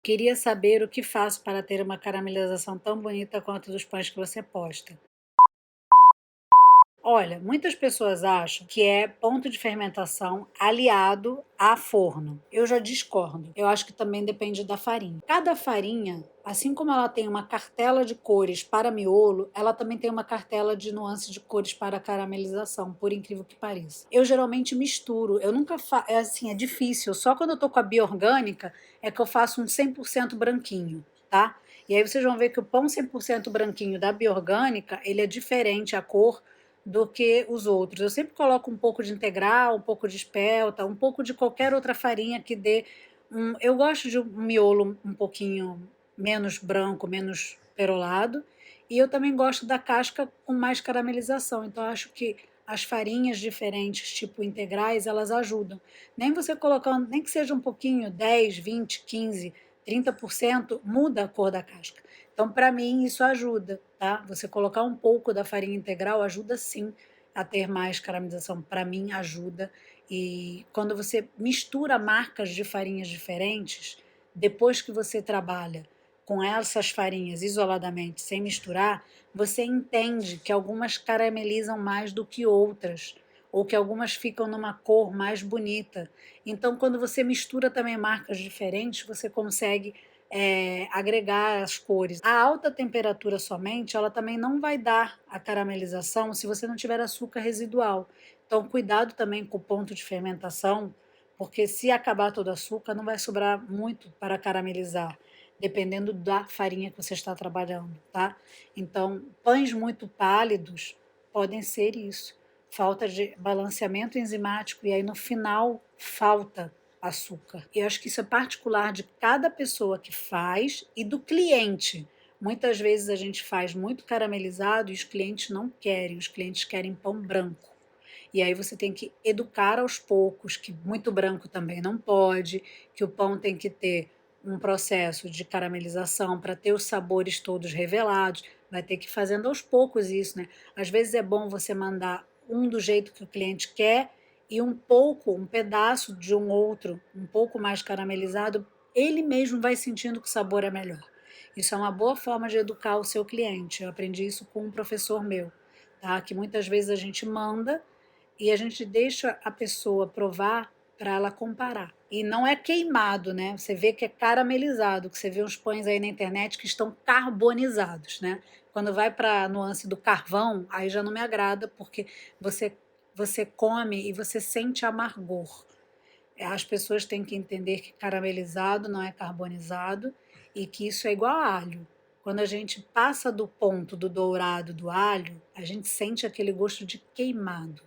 Queria saber o que faço para ter uma caramelização tão bonita quanto dos pães que você posta. Olha, muitas pessoas acham que é ponto de fermentação aliado a forno. Eu já discordo. Eu acho que também depende da farinha. Cada farinha, assim como ela tem uma cartela de cores para miolo, ela também tem uma cartela de nuances de cores para caramelização, por incrível que pareça. Eu geralmente misturo, eu nunca faço, é assim, é difícil, só quando eu tô com a bioorgânica é que eu faço um 100% branquinho, tá? E aí vocês vão ver que o pão 100% branquinho da bioorgânica, ele é diferente a cor do que os outros. Eu sempre coloco um pouco de integral, um pouco de espelta, um pouco de qualquer outra farinha que dê um. Eu gosto de um miolo um pouquinho menos branco, menos perolado, e eu também gosto da casca com mais caramelização. Então, eu acho que as farinhas diferentes, tipo integrais, elas ajudam. Nem você colocando, nem que seja um pouquinho, 10, 20, 15, 30%, muda a cor da casca. Então, para mim, isso ajuda, tá? Você colocar um pouco da farinha integral ajuda sim a ter mais caramelização. Para mim, ajuda. E quando você mistura marcas de farinhas diferentes, depois que você trabalha com essas farinhas isoladamente, sem misturar, você entende que algumas caramelizam mais do que outras, ou que algumas ficam numa cor mais bonita. Então, quando você mistura também marcas diferentes, você consegue agregar as cores. A alta temperatura somente, ela também não vai dar a caramelização se você não tiver açúcar residual. Então, cuidado também com o ponto de fermentação, porque se acabar todo o açúcar, não vai sobrar muito para caramelizar, dependendo da farinha que você está trabalhando, tá? Então, pães muito pálidos podem ser isso, falta de balanceamento enzimático, e aí no final falta açúcar. Eu acho que isso é particular de cada pessoa que faz e do cliente. Muitas vezes a gente faz muito caramelizado e os clientes não querem, os clientes querem pão branco. E aí você tem que educar aos poucos que muito branco também não pode, que o pão tem que ter um processo de caramelização para ter os sabores todos revelados. Vai ter que ir fazendo aos poucos isso, né? Às vezes é bom você mandar um do jeito que o cliente quer e um pouco, um pedaço de um outro, um pouco mais caramelizado, ele mesmo vai sentindo que o sabor é melhor. Isso é uma boa forma de educar o seu cliente. Eu aprendi isso com um professor meu, tá? Que muitas vezes a gente manda e a gente deixa a pessoa provar para ela comparar. E não é queimado, né? Você vê que é caramelizado, que você vê uns pães aí na internet que estão carbonizados, né? Quando vai para a nuance do carvão, aí já não me agrada, porque você você come e você sente amargor. As pessoas têm que entender que caramelizado não é carbonizado e que isso é igual a alho. Quando a gente passa do ponto do dourado do alho, a gente sente aquele gosto de queimado.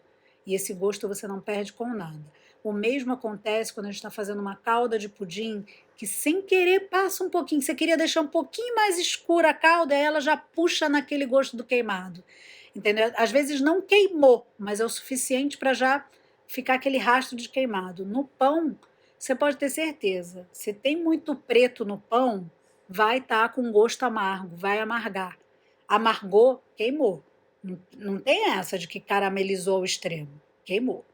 E esse gosto você não perde com nada. O mesmo acontece quando a gente está fazendo uma calda de pudim, que sem querer passa um pouquinho. Você queria deixar um pouquinho mais escura a calda, ela já puxa naquele gosto do queimado. Entendeu? Às vezes não queimou, mas é o suficiente para já ficar aquele rastro de queimado. No pão, você pode ter certeza, se tem muito preto no pão, vai estar com gosto amargo, vai amargar. Amargou, queimou. Não, não tem essa de que caramelizou ao extremo, queimou.